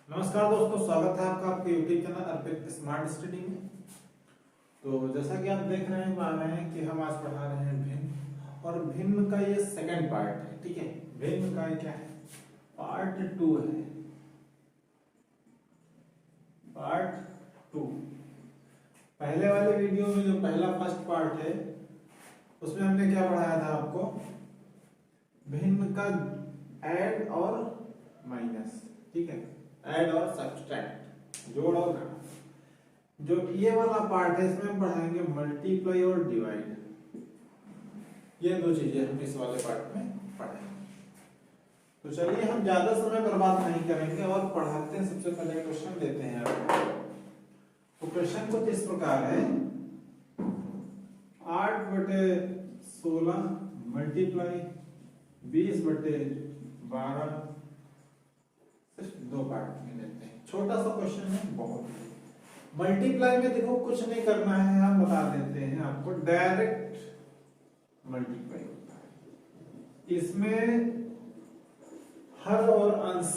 नमस्कार दोस्तों, स्वागत है आपका आपके यूट्यूब चैनल अर्पित स्मार्ट स्टडी में। तो जैसा कि आप देख रहे हैं कि हम आज पढ़ा रहे हैं भिन्न, और भिन्न का ये सेकंड पार्ट है। ठीक है, भिन्न का क्या है, पार्ट 2 है, पार्ट 2। पहले वाले वीडियो में जो पहला फर्स्ट पार्ट है उसमें हमने क्या पढ़ाया था आपको, भिन्न का ऐड और माइनस। ठीक है, ऐड और सब्सट्रैक्ट, जोड़ और घटा। जो ये वाला पार्ट है इसमें हम पढ़ाएंगे मल्टीप्लाई और डिवाइड। ये दो चीजें हम इस वाले पार्ट में पढ़ेंगे। तो चलिए हम ज्यादा समय बर्बाद नहीं करेंगे और पढ़ाते हैं। सबसे पहले क्वेश्चन देते हैं आपको। तो क्वेश्चन कुछ इस प्रकार है, 8/16 मल्टीप्लाई 20/12। दो पार्ट में लेते हैं, छोटा सा क्वेश्चन है बहुत। मल्टीप्लाई में देखो कुछ नहीं करना है, हम बता देते हैं आपको, डायरेक्ट मल्टीप्लाई होता है। इसमें हर और अंश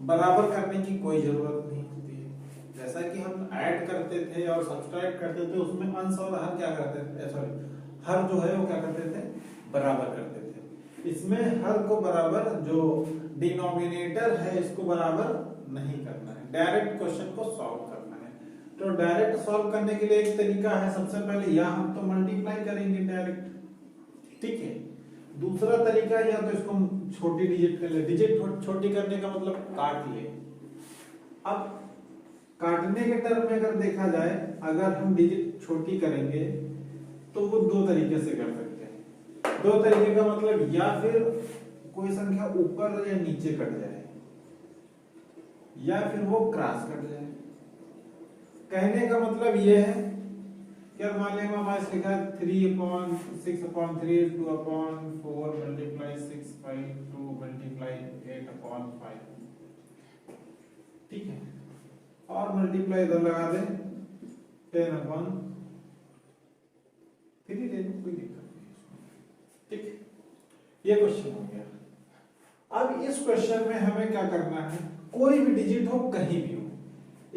बराबर करने की कोई जरूरत नहीं होती है। जैसा कि हम ऐड करते थे और सब्सट्रैक्ट करते थे, उसमें अंश और हर क्या करते थे, सॉरी हर जो है वो क्या करते थे, बराबर करते थे। इसमें हर को बराबर, जो डिनोमिनेटर है इसको बराबर नहीं करना है, डायरेक्ट क्वेश्चन को सॉल्व करना है। तो डायरेक्ट सॉल्व करने के लिए एक तरीका है, सबसे पहले या हम तो मल्टीप्लाई करेंगे डायरेक्ट, ठीक है। दूसरा तरीका या तो इसको छोटी डिजिट कर ले, डिजिट छोटी करने का मतलब काट ले। अब काटने के टर्म में अगर देखा जाए, अगर हम डिजिट छोटी करेंगे तो वो दो तरीके से कर सकते हैं। दो तरीके का मतलब, या फिर कोई संख्या ऊपर या नीचे कट जाए, या फिर वो क्रॉस कट जाए। कहने का मतलब ये है कि अब मान लेंगे हमारे लिखा है 3/6/3 2/4 मल्टीप्लाई 6/2 मल्टीप्लाई 8/5। ठीक है, और मल्टीप्लाई इधर लगा दें 10/3 ले लो, कोई दिक्कत नहीं। ठीक है, ये क्वेश्चन हो गया। अब इस क्वेश्चन में हमें क्या करना है, कोई भी डिजिट हो कहीं भी हो,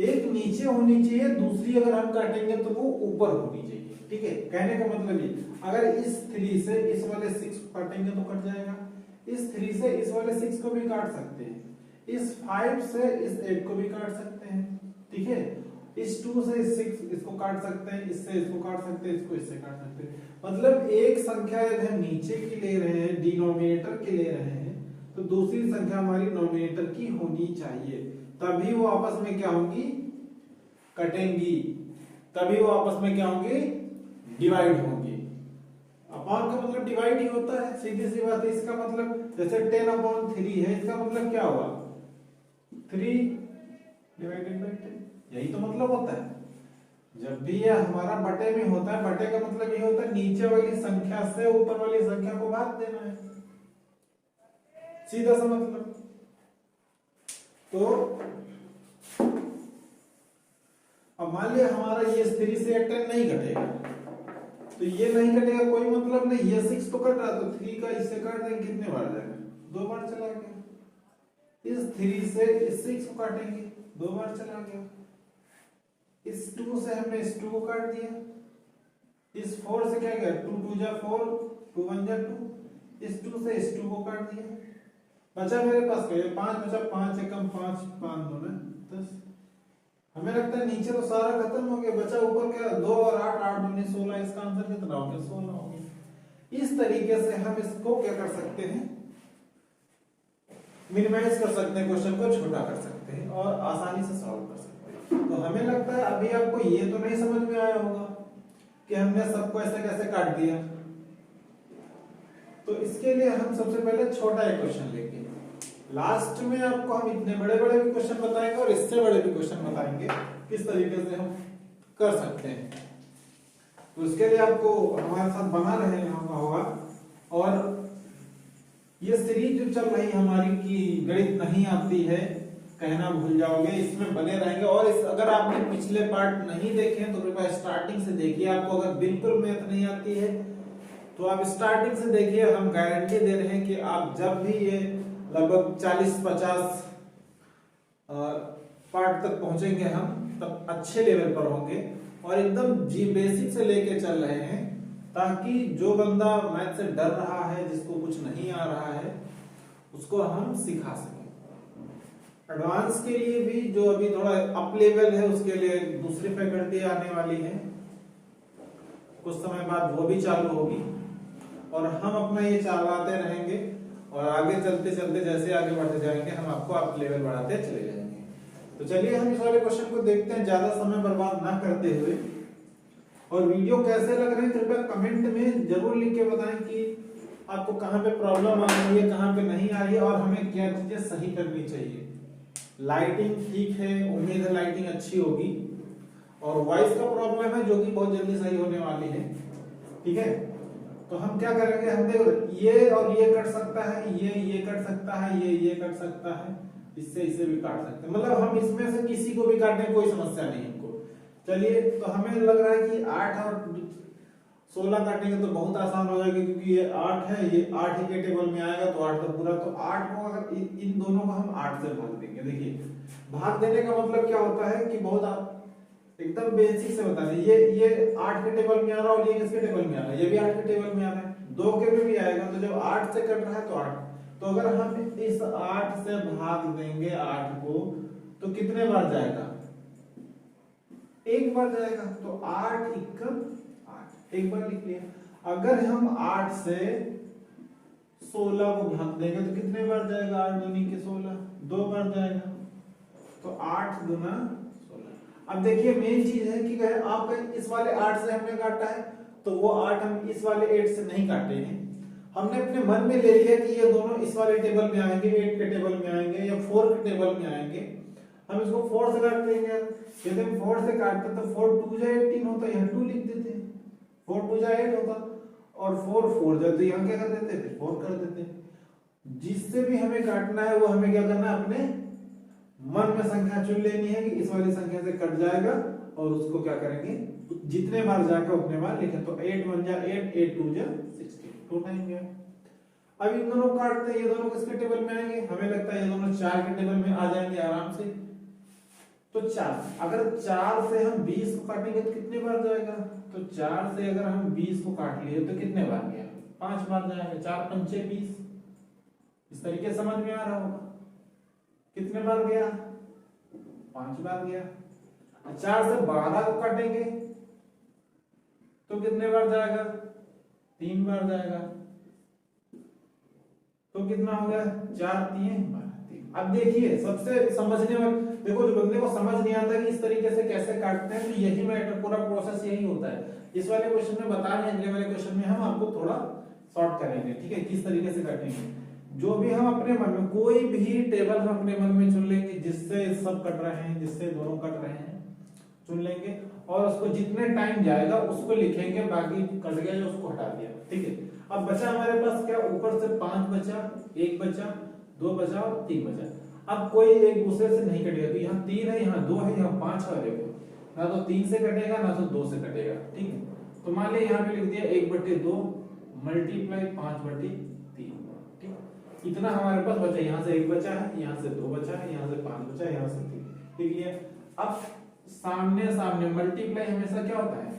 एक नीचे होनी चाहिए, दूसरी अगर हम काटेंगे तो वो ऊपर होनी चाहिए। ठीक है, कहने का मतलब ये, अगर इस 3 से इस वाले 6 को काटेंगे तो कट जाएगा, इस 3 से इस वाले 6 को भी काट सकते हैं, इस 5 से इस 8 को भी काट सकते हैं। ठीक है, इस 2 से इस 6 इसको काट सकते हैं, इससे इसको काट सकते हैं, इसको इससे काट सकते हैं। मतलब एक संख्या यदि हम नीचे की ले रहे हैं, डिनोमिनेटर की ले रहे हैं, तो दूसरी संख्या हमारी नोमिनेटर की होनी चाहिए, तभी वो आपस में क्या होंगी, कटेंगी, तभी वो आपस में क्या होंगी, डिवाइड होंगी। अपॉन का मतलब डिवाइड ही होता है, सीधी सी बात है। इसका मतलब जैसे 10/3 है, इसका मतलब क्या हुआ, 3/10, यही तो मतलब होता है। जब भी ये हमारा बटे में होता है, बटे का मतलब ये होता है नीचे वाली संख्या से ऊपर वाली संख्या को भाग देना है, सीधा सा मतलब। तो अब मान लिया हमारा ये 3 से 10 नहीं घटेगा, तो ये नहीं घटेगा, कोई मतलब नहीं। ये 6 तो कट रहा, तो 3 का इससे काट देंगे, कितने बार जाएगा, 2 बार चला गया। इस 3 से इस 6 को काटेंगे, 2 बार चला गया। इस 2 से हमने इस 2 को काट दिया, इस 4 से क्या गया, 2 2 जा 4, 2 1 जा 2, इस 2 से इस 2 को काट दिया, बचा मेरे पास क्या, 5 बचा, 5 एकम 5 5 2 10। हमें लगता है नीचे तो सारा खत्म हो गया, बचा ऊपर क्या, 2 और 8 8 2 16। इसका आंसर कितना हो गया, 16 हो गया। इस तरीके से हम इसको क्या कर सकते हैं, मिनिमाइज कर सकते हैं, क्वेश्चन को छोटा कर सकते हैं और आसानी से सॉल्व कर सकते हैं। तो हमें लगता है अभी आपको ये तो नहीं समझ में आया होगा कि हमने सबको ऐसे कैसे काट दिया। तो इसके लिए हम सबसे पहले छोटा एक क्वेश्चन लेंगे, लास्ट में आपको हम इतने बड़े बड़े भी क्वेश्चन बताएंगे और इससे बड़े भी क्वेश्चन बताएंगे, किस तरीके से हम कर सकते हैं। तो उसके लिए आपको हमारे साथ बना रहना होगा। और ये सीरीज जो चल रही हमारी की गणित नहीं आती है, कहना भूल जाओगे, इसमें बने रहेंगे। और अगर आपने पिछले पार्ट नहीं देखे तो कृपया स्टार्टिंग से देखिए। आपको अगर बिल्कुल मैथ नहीं आती है तो आप स्टार्टिंग से देखिए, हम गारंटी दे रहे हैं कि आप जब भी ये लगभग 40-50 पार्ट तक पहुंचेंगे हम तब अच्छे लेवल पर होंगे और एकदम जी बेसिक से लेके चल रहे हैं, ताकि जो बंदा मैथ से डर रहा है, जिसको कुछ नहीं आ रहा है, उसको हम सिखा सकें। एडवांस के लिए भी जो अभी थोड़ा अप लेवल है उसके लिए दूसरी फैकल्टी आने वाली है, कुछ समय बाद वो भी चालू होगी और हम अपना ये चलाते रहेंगे और आगे चलते चलते जैसे आगे बढ़ते जाएंगे हम आपको अप लेवल बढ़ाते चले जाएंगे। तो चलिए हम इस वाले क्वेश्चन को देखते हैं ज्यादा समय बर्बाद ना करते हुए। और वीडियो कैसे लग रहे हैं कृपया कमेंट में जरूर लिख के बताएं कि आपको कहाँ पे प्रॉब्लम आ रही है, कहाँ पे नहीं आ रही है और हमें क्या चीजें सही करनी चाहिए। लाइटिंग ठीक है, उम्मीद है लाइटिंग अच्छी होगी और वॉइस का प्रॉब्लम है जो कि बहुत जल्दी सही होने वाली है, ठीक है। तो हम क्या करेंगे, हम देखो ये और ये कट सकता है, ये कट सकता है, ये कट सकता है, इससे इसे भी काट सकते हैं, मतलब हम इसमें से किसी को भी काटने कोई समस्या नहीं हमको। चलिए, तो हमें लग रहा है कि 8 और 16 काटेंगे तो बहुत आसान हो जाएगा, क्योंकि ये 8 है, ये 8 ही के टेबल में आएगा तो 8 तो पूरा, तो 8 को अगर इन दोनों को हम 8 से भाग देंगे। देखिए भाग देने का मतलब क्या होता है कि बहुत एकदम बेसिक से बता दें, ये 8 के टेबल में आ रहा है और ये किसके टेबल में आ रहा है, ये भी 8 के टेबल में आ रहा है, 2 के भी आएगा, तो जब 8 से कट रहा है तो 8, तो अगर हम इस 8 से भाग देंगे 8 को तो कितने बार जाएगा, एक बार जाएगा, तो 8 एकम 8, एक बार लिख लिया। अगर हम 8 से 16 को भाग देंगे तो कितने बार जाएगा, 8 दूनी के 16, 2 बार जाएगा, तो 8 गुना 16। अब देखिए मेन चीज है कि आप इस वाले 8 से हमने काटा है तो वो 8 हम इस वाले 8 से नहीं काटे हैं, हमने अपने मन में ले लिया कि ये दोनों इस वाले टेबल में आएंगे, 8 के टेबल में आएंगे या 4 के टेबल में आएंगे, हम इसको 4 से काट देंगे। यदि हम 4 से काटते तो 4 2 जा 18 होता, यहाँ 2 लिख देते, 4 2 जा 8 होता और 4 4 जा, तो यहाँ क्या कर देते थे, 4 कर देते। जिससे भी हमें काटना है वो हमें क्या करना है, अपने मन में संख्या चुन लेनी है कि इस वाली संख्या से कट जाएगा और उसको क्या करेंगे, जितने बार जाएगा उतने बार लिखें, तो 8 1 जा 8, 8 2 जा 16, 2 टाइम गया। अब इन दोनों काटते हैं, ये दोनों किसके टेबल में आएंगे, हमें लगता है ये दोनों 4 के टेबल में आ जाएंगे आराम से, तो 4, अगर 4 से हम 20 को काटेंगे तो कितने बार जाएगा, तो 4 से अगर हम 20 को काट लिए तो कितने बार गया, 5 बार जाएगा, 4 पंचे 20, इस तरीके से समझ में आ रहा होगा, कितने बार गया, 5 बार गया। 4 से 12 को काटेंगे तो कितने बार जाएगा, 3 बार जाएगा, तो कितना हो गया, 4 3 12। अब देखिए सबसे समझने वाले, देखो जो बंदे को समझ नहीं आता कि इस तरीके से कैसे काटते हैं, तो यही मैटर, पूरा प्रोसेस यही होता है। इस वाले क्वेश्चन में बता रहे हैं, अगले वाले क्वेश्चन में हम आपको थोड़ा शॉर्ट करेंगे, ठीक है, किस तरीके से काटेंगे। जो भी हम अपने मन में, कोई भी टेबल हम अपने मन में चुन लेंगे जिससे सब कट रहे हैं, जिससे दोनों कट रहे हैं, चुन लेंगे और उसको जितने टाइम जाएगा उसको लिखेंगे, बाकी कट गया जो उसको हटा दिया, ठीक है। अब बचा हमारे पास क्या, ऊपर से 5 बचा, 1 बचा, 2 बचा और 3 बचा। अब कोई एक दूसरे से नहीं कटेगा, तो यहाँ 3 है, यहाँ 2 है, यहाँ 5 है, देखो ना तो 3 से कटेगा ना तो 2 से कटेगा, ठीक है। तो मान लिया यहाँ पे लिख दिया 1/2 मल्टीप्लाई 5/3, ठीक, इतना हमारे पास बचा। यहाँ से 1 बचा है, यहाँ से 2 बचा है, यहाँ से 5 बचा है, यहाँ से 3, ठीक है। अब सामने सामने मल्टीप्लाई हमेशा क्या होता है,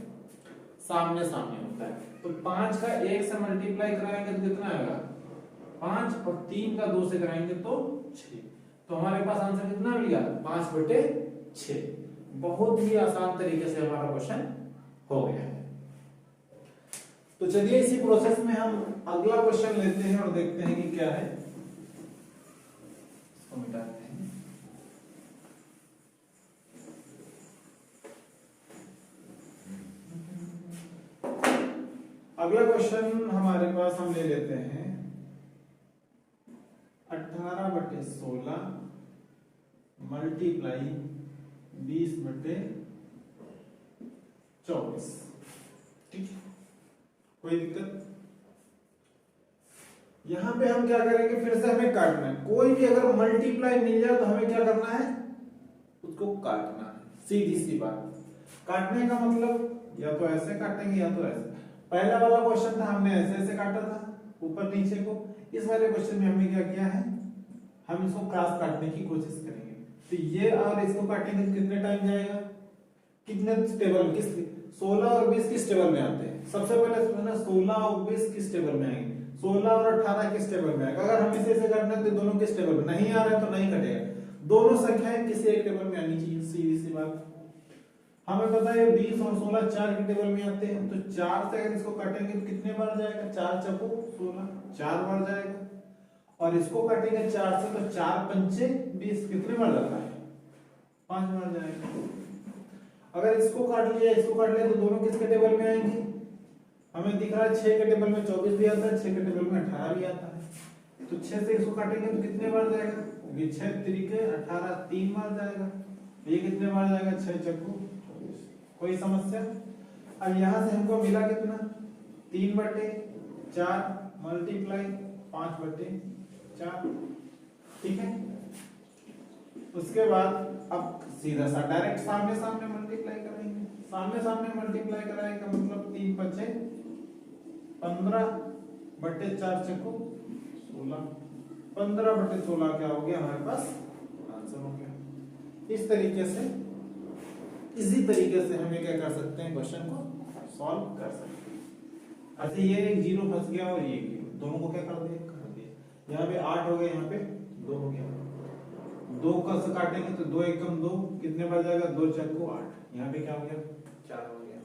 सामने सामने होता है, तो 5 का 1 से मल्टीप्लाई कराएंगे तो कितना आएगा 5, और 3 का 2 से कराएंगे तो 6, तो हमारे पास आंसर कितना मिल गया 5/6। बहुत ही आसान तरीके से हमारा क्वेश्चन हो गया है। तो चलिए इसी प्रोसेस में हम अगला क्वेश्चन लेते हैं और देखते हैं कि क्या है, इसको मिटाते हैं। अगला क्वेश्चन हमारे पास हम ले लेते हैं 18/16 मल्टीप्लाई 20/24, ठीक है, कोई दिक्कत। यहां पे हम क्या करेंगे, फिर से हमें काटना है, कोई भी अगर मल्टीप्लाई मिल जाए तो हमें क्या करना है, उसको काटना है, सीधी सी बात। काटने का मतलब या तो ऐसे काटेंगे या तो ऐसे। पहला वाला क्वेश्चन था हमने ऐसे ऐसे काटा था ऊपर नीचे को, इस वाले क्वेश्चन में हमने क्या किया है, हम इसको क्रॉस काटने की कोशिश करेंगे। तो ये और इसको काटेंगे तो कितने टाइम जाएगा, कितने टेबल किस 16 और 20 किस टेबल में आते हैं, सबसे पहले समझना 16 और 20 किस टेबल में आएंगे, 16 और 18 किस टेबल में आएगा। अगर हम इसे ऐसे करना है तो दोनों किस टेबल में नहीं आ रहे हैं तो नहीं कटेगा, दोनों संख्याएं किसी एक टेबल में आनी चाहिए, सीधी सी बात। हमें पता है 20 और 16 चार के टेबल में आते हैं, तो 4 से अगर इसको काटेंगे तो कितने बार जाएगा, 4 चौको 16 4 बार जाएगा, और इसको काटेंगे 4 से तो 4 पंचे 20 कितने बार जाता है, 5 बार जाएगा। अगर इसको काट लिया इसको काट लिया तो दोनों किसके टेबल में आएंगे, हमें दिख रहा है 6 के टेबल में 24 भी आता है, 6 के टेबल में 18 भी आता है, तो 6 से इसको काटेंगे तो कितने बार जाएगा, ये 6 तरीके 18 3 बार जाएगा, ये कितने बार जाएगा, 6 चक्कू 24। कोई समस्या। अब यहां से हमको मिला कितना, 3/4 मल्टीप्लाई 5/4, ठीक है। उसके बाद अब सीधा सा डायरेक्ट सामने सामने मल्टीप्लाई करेंगे, सामने सामने मल्टीप्लाई कराएंगे का मतलब 3 5 15/4 चक्कू 16, 15/16 क्या हो गया हमारे पास आंसर हो गया। इस तरीके से इसी तरीके से हमें क्या कर सकते हैं, क्वेश्चन को सॉल्व कर सकते हैं। अच्छा ये एक जीरो फंस गया और ये जीरो, दोनों को क्या कर दिया, यहाँ पे 8 हो गया, यहाँ पे 2 हो गया, 2 का से काटेंगे तो 2 एकम 2 कितने बार जाएगा, 2 चक्कू 8, यहाँ पे क्या हो गया 4 हो गया,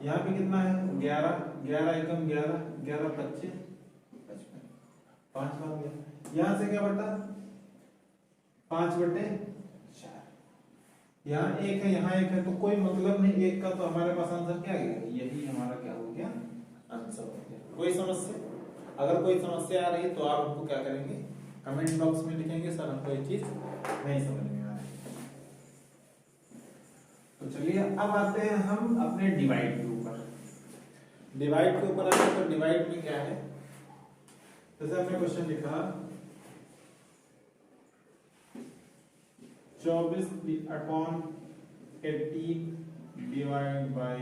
यहाँ पे कितना है 11, 11 एकम 11, 11 25 55 5 बार गया, यहाँ से क्या बटा 5/4, यहाँ 1 है यहाँ 1 है, तो कोई मतलब नहीं 1 का, तो हमारे पास आंसर क्या गया, यही हमारा क्या हो गया आंसर हो गया। कोई समस्या, अगर कोई समस्या आ रही है तो आप हमको क्या करेंगे, कमेंट बॉक्स में लिखेंगे सर हमको ये चीज नहीं समझ में आ रही। तो चलिए अब आते हैं हम अपने डिवाइड के ऊपर। डिवाइड के ऊपर आते तो डिवाइड में क्या है, जैसे हमने क्वेश्चन लिखा 24/18 डिवाइड बाय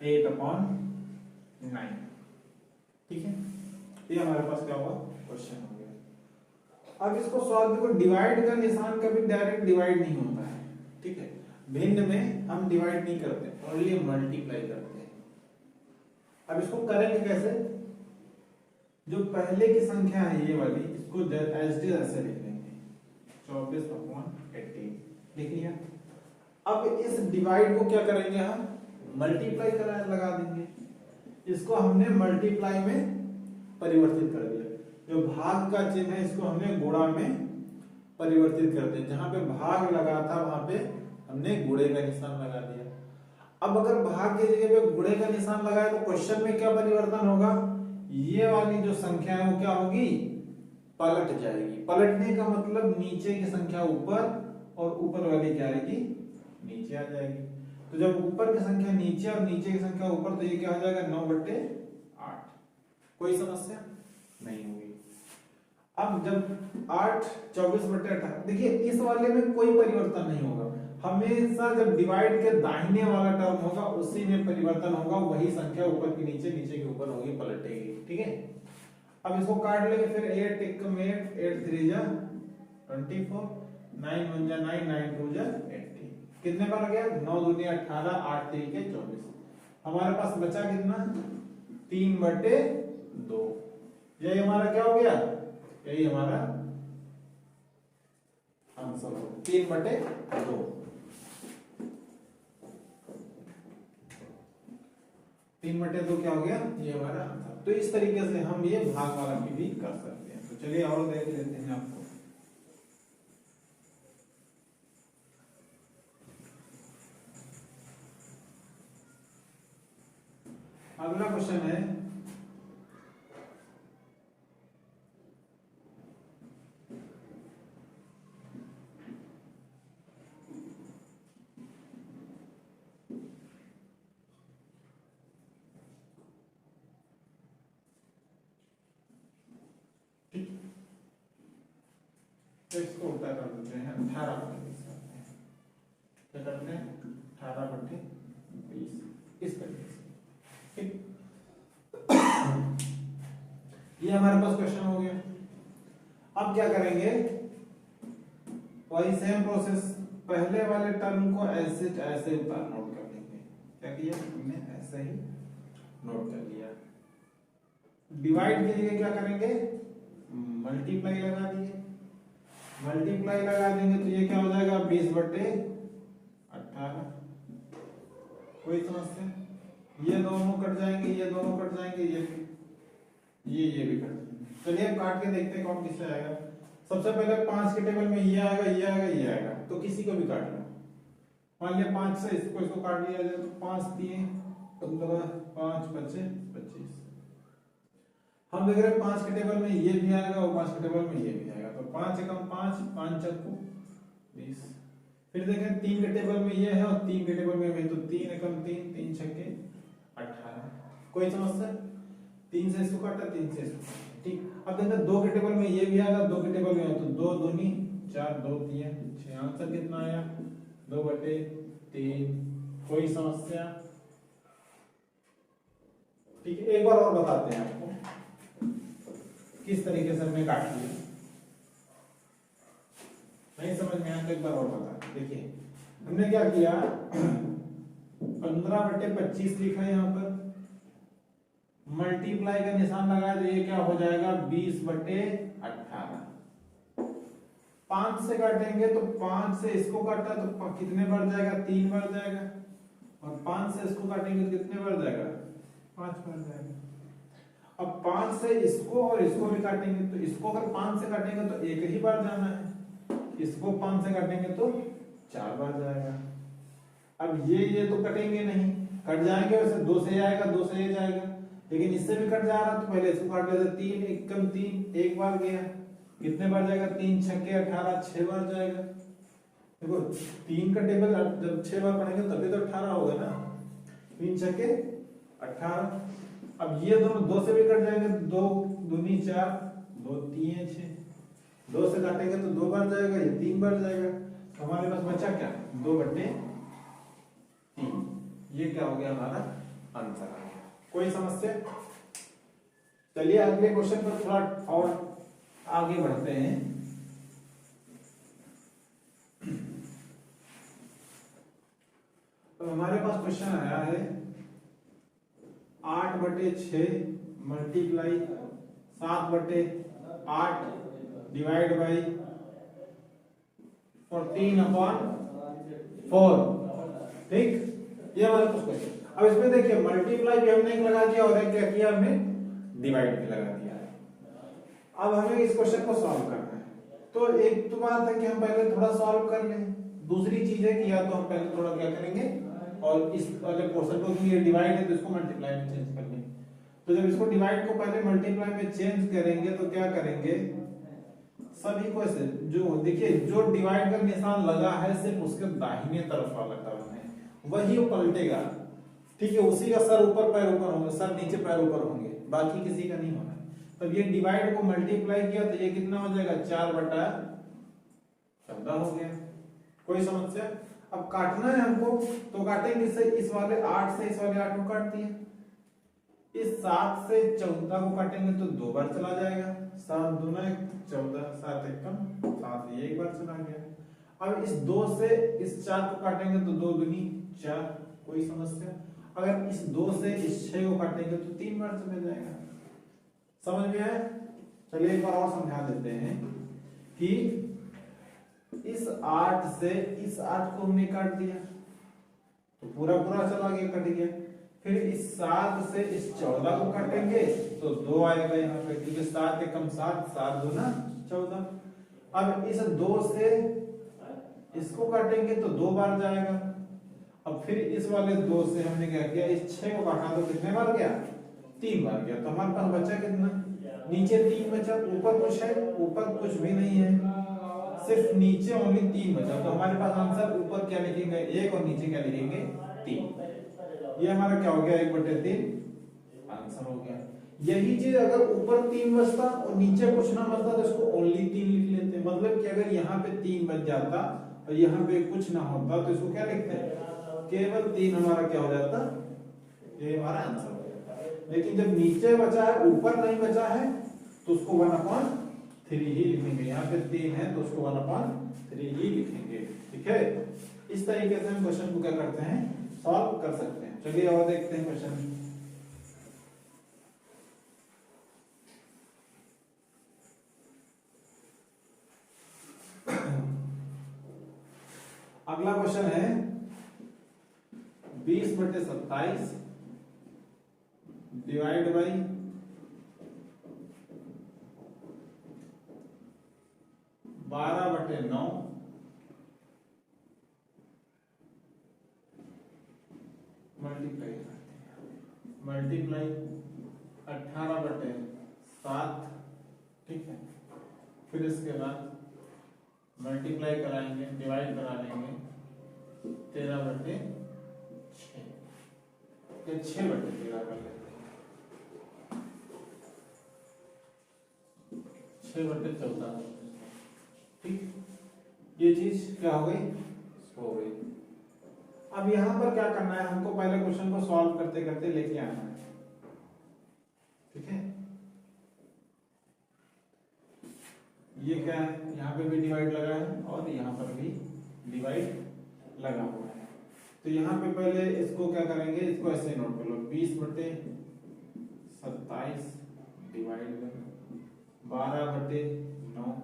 8/9, ठीक है। ये हमारे पास क्या हुआ क्वेश्चन हो गया। अब इसको सॉल्व देखो, डिवाइड का निशान कभी डायरेक्ट डिवाइड नहीं होता है, ठीक है, भिन्न में हम डिवाइड नहीं करते, ओनली मल्टीप्लाई करते हैं। अब इसको करेंगे कैसे, जो पहले की संख्या है ये वाली, इसको एज इट इज ऐसे लिख लेंगे 24/18 लिख लिया। अब इस डिवाइड को क्या करेंगे, हम मल्टीप्लाई करा लगा देंगे, इसको हमने मल्टीप्लाई में परिवर्तित कर दिया, जो भाग का चिन्ह है इसको हमने गुणा में परिवर्तित कर दिया, जहां पे भाग लगा था वहां पे हमने गुणे का निशान लगा दिया। अब अगर भाग की जगह पे गुणे का निशान लगाए तो क्वेश्चन में क्या परिवर्तन होगा, ये वाली जो संख्या है वो क्या होगी, पलट जाएगी। पलटने का मतलब नीचे की संख्या ऊपर और ऊपर वाली क्या आएगी, नीचे आ जाएगी। तो जब ऊपर की संख्या नीचे और नीचे की संख्या ऊपर, तो ये क्या हो जाएगा 9/8। कोई समस्या नहीं होगी। अब जब 8 24/18, देखिए इस वाले में कोई परिवर्तन नहीं होगा, हमेशा जब डिवाइड के दाहिने वाला टर्म होगा उसी में परिवर्तन होगा, वही संख्या ऊपर की नीचे नीचे के ऊपर होगी, पलटेगी, ठीक है। अब इसको काट लेंगे, फिर 8 एकम 8, 8 3 जा 24, 9 1 जा 9, 9 2 जा 80, कितने बार गया 9 दूनी 18, 8 3 के 24, हमारे पास बचा कितना 3/2। यही हमारा क्या हो गया, यही हमारा आंसर हो 3/2। 3/2 क्या हो गया, ये हमारा आंसर। तो इस तरीके से हम ये भाग वाला भी कर सकते हैं। तो चलिए और देख लेते हैं आपको। अगला क्वेश्चन है तो इसको उल्टा कर देते हैं 18/20 करते हैं। क्या करते हैं 18/20 इस तरीके से, ठीक। ये हमारे पास क्वेश्चन हो गया। अब क्या करेंगे, वही सेम प्रोसेस, पहले वाले टर्म को ऐसे ऐसे ऊपर नोट कर लेंगे। क्या किया हमने, ऐसे ही नोट कर लिया। डिवाइड के लिए क्या करेंगे, मल्टीप्लाई लगा दिए। मल्टीप्लाई लगा देंगे तो ये क्या हो जाएगा, 20/18। कोई समस्या, ये दोनों कट जाएंगे, ये दोनों कट जाएंगे, ये भी कट जाएंगे। चलिए अब काट के देखते हैं कौन किससे आएगा। सबसे पहले 5 के टेबल में ये आएगा, ये आएगा, ये आएगा, तो किसी को भी काट लो। मान लिया 5 से इसको काट लिया जाए तो 5 3 15, 5 5 25। हम देख रहे हैं 5 के टेबल में ये भी आएगा और 5 के टेबल में ये भी आएगा, तो 5 एकम 5, 5 चक्कू 20। फिर देखें 3 के टेबल में ये है और 3 के टेबल में भी, तो 3 एकम 3, 3 छक्के 18। कोई समस्या, 3 से इसको काटा, 3 से इसको काटा, ठीक। अब देखो 2 के टेबल में ये भी आएगा, 2 के टेबल में, तो 2 दूनी 4, 2 3 6। आंसर कितना आया, 2/3। कोई समस्या, ठीक है। एक बार और बताते हैं आपको किस तरीके से हमने काट लिया। नहीं समझ में आया तो एक बार और बता। देखिए हमने क्या किया, 15/25 लिखा है यहाँ पर, मल्टीप्लाई का निशान लगाया तो ये क्या हो जाएगा, 20/18। 5 से काटेंगे तो 5 से इसको काटा तो कितने बार जाएगा, 3 बार जाएगा, और 5 से इसको काटेंगे तो कितने बार जाएगा, 5 बार जाएगा। अब 5 से इसको और इसको भी काटेंगे, तो इसको अगर 5 से काटेंगे तो एक ही बार जाना है, इसको 5 से काटेंगे तो 4 बार जाएगा। अब ये तो कटेंगे नहीं, कट जाएंगे, वैसे 2 से आएगा, 2 से ये जाएगा, लेकिन इससे भी कट जा रहा तो पहले इसको काट लेते। 3 एकम 3, एक बार गया, कितने बार जाएगा, 3 छक्के 18, 6 बार जाएगा। देखो 3 का टेबल जब 6 बार पढ़ेंगे तभी तो 18 होगा ना, 3 छक्के 18। अब ये दोनों 2 से भी कट जाएंगे, 2 दूनी 4, 2 3 6। 2 से काटेंगे तो 2 बार जाएगा, ये 3 बार जाएगा, तो हमारे पास बचा क्या, 2/3। ये क्या हो गया, हमारा आंसर आ गया। कोई समस्या, चलिए अगले क्वेश्चन पर थोड़ा और आगे बढ़ते हैं। तो हमारे पास क्वेश्चन आया है 8/6 मल्टीप्लाई 7/8 डिवाइड बाई 14/4। ठीक, ये हमारे पास क्वेश्चन। अब इसमें देखिए मल्टीप्लाई भी हमने एक लगा दिया और एक क्या किया हमने, डिवाइड भी लगा दिया। अब हमें इस क्वेश्चन को सॉल्व करना है, तो एक तो बात है कि हम पहले थोड़ा सॉल्व कर लें, दूसरी चीज है कि या तो हम पहले थोड़ा क्या करेंगे और इस वाले पोर्शन को, क्योंकि ये डिवाइड है तो इसको मल्टीप्लाई में चेंज कर लेंगे। तो जब इसको डिवाइड को पहले मल्टीप्लाई में चेंज करेंगे तो क्या करेंगे, सभी को ऐसे, जो देखिए जो डिवाइड का निशान लगा है सिर्फ उसके दाहिने तरफ वाला टर्म है, वही पलटेगा। ठीक है, उसी का सर ऊपर पैर ऊपर होंगे, सर नीचे पैर ऊपर होंगे, बाकी किसी का नहीं होना। तब ये डिवाइड को मल्टीप्लाई किया तो ये कितना हो जाएगा, 4/14 हो गया। कोई समस्या, अब काटना है हमको तो काटेंगे इससे, इस वाले 8 से इस वाले 8 को काट दिए, इस 7 से 14 को काटेंगे तो 2 बार चला जाएगा, 7 दूना 14, 7 एकम 7, ये एक बार चला गया। अब इस 2 से इस 4 को काटेंगे तो 2 दूनी 4। कोई समस्या, अगर इस 2 से इस 6 को काटेंगे तो 3 बार चला जाएगा। समझ में आया? चलिए एक बार और समझा देते हैं कि इस 8 से इस 8 को हमने काट दिया तो पूरा पूरा चला गया, कट गया। फिर इस 7 से इस 14 को काटेंगे तो 2 आएगा यहाँ पे, क्योंकि 7 एकम 7, 7 दूना 14। अब इस 2 से इसको काटेंगे तो 2 बार जाएगा। अब फिर इस वाले 2 से हमने क्या किया, इस 6 को काटा तो कितने बार गया, 3 बार गया। तो हमारे पास बचा कितना, नीचे 3 बचा, ऊपर कुछ है, ऊपर कुछ भी नहीं है, सिर्फ नीचे ओनली 3 बचा। तो हमारे पास आंसर ऊपर क्या लिखेंगे 1 और नीचे क्या लिखेंगे 3। ये हमारा क्या हो गया, 1/3 आंसर हो गया। यही चीज अगर ऊपर 3 बचता और नीचे कुछ ना बचता तो इसको ओनली 3 लिख लेते। मतलब कि अगर यहाँ पे 3 बच जाता और यहाँ पे कुछ ना होता तो इसको क्या लिखते हैं, केवल 3 हमारा क्या हो जाता, ये हमारा आंसर हो जाता। लेकिन जब नीचे बचा है ऊपर नहीं बचा है तो उसको 1/3 3 ही लिखेंगे। यहाँ पे 3 है तो उसको 1/3 ही लिखेंगे। ठीक है, इस तरीके से हम क्वेश्चन को क्या करते हैं, सॉल्व कर सकते हैं। चलिए और देखते हैं क्वेश्चन। अगला क्वेश्चन है 20/27 डिवाइड बाई 12/9 मल्टीप्लाई 18/7। ठीक है, फिर इसके बाद मल्टीप्लाई कराएंगे, डिवाइड करा लेंगे 13/6 या 6/13 कर लेते हैं, 6/14। ठीक, ये चीज क्या हो गई, हो गई। अब यहां पर क्या करना है, हमको पहले क्वेश्चन को सॉल्व करते करते लेके आना है। ठीक है, ये क्या है, यहाँ पे भी डिवाइड लगा है और यहाँ पर भी डिवाइड लगा हुआ है। तो यहाँ पे पहले इसको क्या करेंगे, इसको ऐसे नोट कर लो, 20/27 डिवाइड 12/9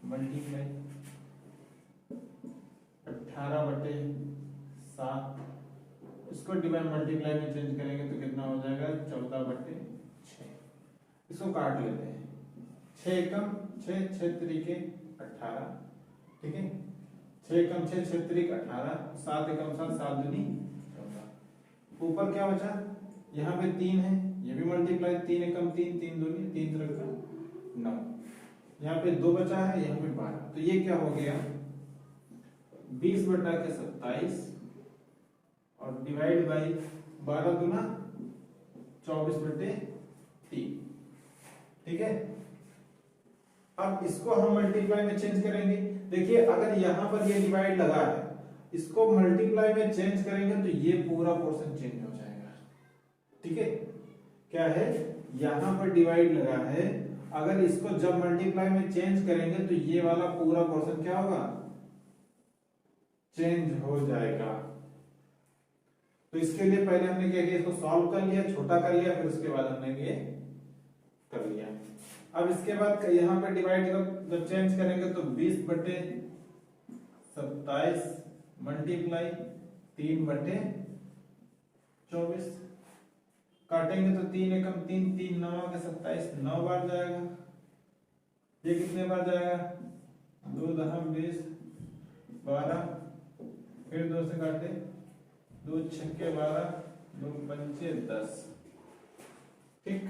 मल्टीप्लाई 18/7। इसको डिवाइड मल्टीप्लाई में चेंज करेंगे तो कितना हो जाएगा, 14/6। इसको काट लेते हैं, 6 एकम 6, 6 त्रिके 18। ठीक है, 6 एकम 6, 6 त्रिक 18, 7 एकम 7, 7 दूनी 14। ऊपर क्या बचा, यहाँ पे 3 है, ये भी मल्टीप्लाई 3 एकम 3, 3 दूनी 3 त्रिक 9। यहाँ पे 2 बचा है, यहाँ पे 12। तो ये क्या हो गया, 20/27 और डिवाइड बाई 12 दूना 24/3। ठीक है, अब इसको हम मल्टीप्लाई में चेंज करेंगे। देखिए अगर यहां पर ये डिवाइड लगा है, इसको मल्टीप्लाई में चेंज करेंगे तो ये पूरा पोर्शन चेंज हो जाएगा। ठीक है, क्या है, यहां पर डिवाइड लगा है, अगर इसको जब मल्टीप्लाई में चेंज करेंगे तो ये वाला पूरा पोर्शन क्या होगा, चेंज हो जाएगा। तो इसके लिए पहले हमने क्या किया, इसको सॉल्व कर लिया, छोटा कर लिया, फिर उसके बाद हमने ये कर लिया। अब इसके बाद यहाँ पे डिवाइड जब चेंज करेंगे तो 20/27 मल्टीप्लाई 3/24। काटेंगे तो 3 एकम 3, 3 9 के 27, 9 बार जाएगा। ये कितने बार जाएगा, 2 दहम 20, 12, फिर 2 से काटे, 2 छक्के 12, 2 पंचे 10। ठीक,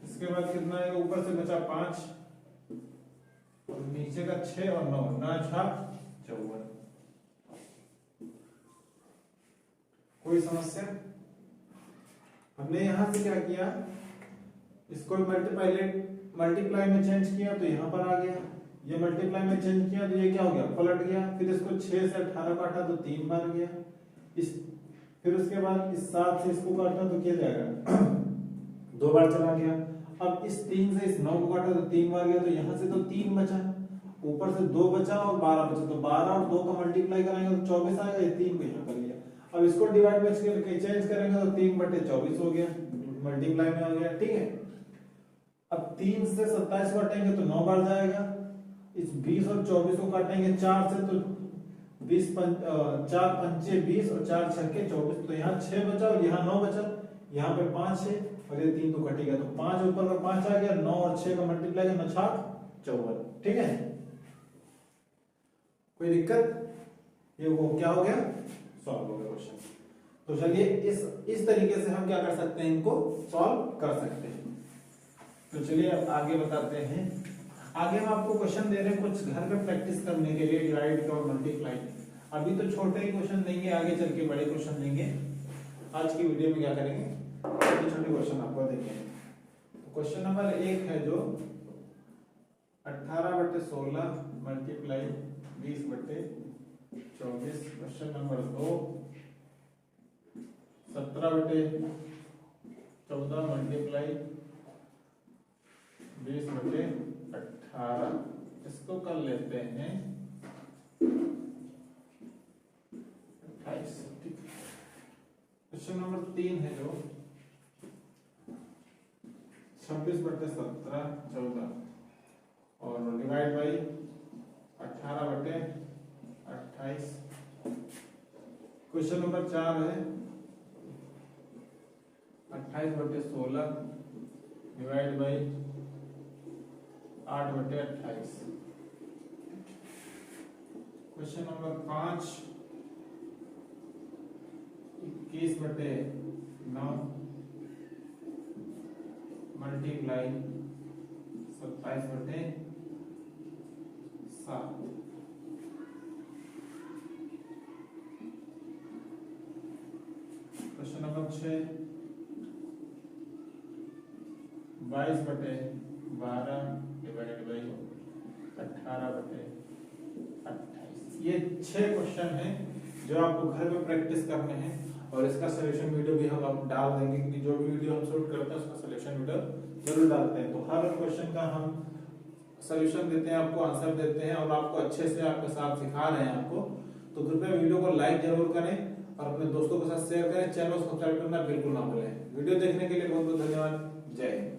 इसके बाद कितना है, ऊपर से बचा 5 और नीचे का 6 और 9, 9 छाप 54। कोई समस्या, हमने यहां से क्या किया, इसको मल्टीप्लाई में चेंज किया तो यहां पर आ गया, ये मल्टीप्लाई में चेंज किया तो ये क्या हो गया, पलट गया। फिर इसको 6 से 18 काटा तो 3 बार गया, फिर उसके बाद इस 7 से इसको काटा तो क्या जाएगा 2 बार चला गया। अब इस 3 से इस 9 को काटा तो 3 बार गया, तो यहां से तो 3 बचा, ऊपर से 2 बचा और 12 बचा, तो 12 और 2 का मल्टीप्लाई कराएंगे तो 24 आएगा, ये 3 को यहाँ कर लिया। अब इसको डिवाइड में चेंज करेंगे तो 3/24 हो गया, मल्टीप्लाई में आ गया। ठीक है, अब 3 से 27 काटेंगे तो 9 बार जाएगा, इस 20 और 24 को काटेंगे 4 से तो 4 पंचे 20 और 4 छक्के 24, तो यहाँ 6 बचा और यहाँ 9 बचा, यहाँ पे 5 है और ये 3 तो कटेगा, तो 5 ऊपर का 5 आ गया, 9 और 6 का मल्टीप्लाई करना 54। ठीक है, कोई दिक्कत, ये वो क्या हो गया, सॉल्व हो गया क्वेश्चन। तो चलिए इस तरीके से हम क्या कर सकते हैं, इनको सॉल्व कर सकते हैं। तो चलिए अब आगे बताते हैं। आगे हम आपको क्वेश्चन दे रहे हैं कुछ घर पे प्रैक्टिस करने के लिए, डिवाइड और मल्टीप्लाई। अभी तो छोटे ही क्वेश्चन देंगे, आगे चल के बड़े क्वेश्चन देंगे। आज की वीडियो में क्या करेंगे, छोटे छोटे क्वेश्चन आपको देंगे। तो क्वेश्चन नंबर 1 है जो 18/16 मल्टीप्लाई 20/24। Question number 2 17/14 multiply 20/24। 18, इसको कर लेते हैं 28। ठीक है, क्वेश्चन नंबर 3 है जो 26/17 14 और डिवाइड बाई 18/28। क्वेश्चन नंबर 4 है 28/16 divide by 8/28। Question number 5 21/9 multiply 27/7। Question number 6 22/12 divide by 18/28। ये 6 क्वेश्चन हैं जो आपको घर में प्रैक्टिस करने हैं और इसका सॉल्यूशन वीडियो भी हम डाल देंगे, कि जो भी वीडियो हम शूट करते हैं उसका सॉल्यूशन वीडियो जरूर डालते हैं। तो हर क्वेश्चन का हम सॉल्यूशन देते हैं, आपको आंसर देते हैं और आपको अच्छे से आपके साथ सिखा रहे हैं आपको। तो कृपया वीडियो को लाइक जरूर करें और अपने दोस्तों के साथ शेयर करें। चैनल को सब्सक्राइब करना बिल्कुल ना भूलें। वीडियो देखने के लिए बहुत बहुत धन्यवाद। जय हिंद।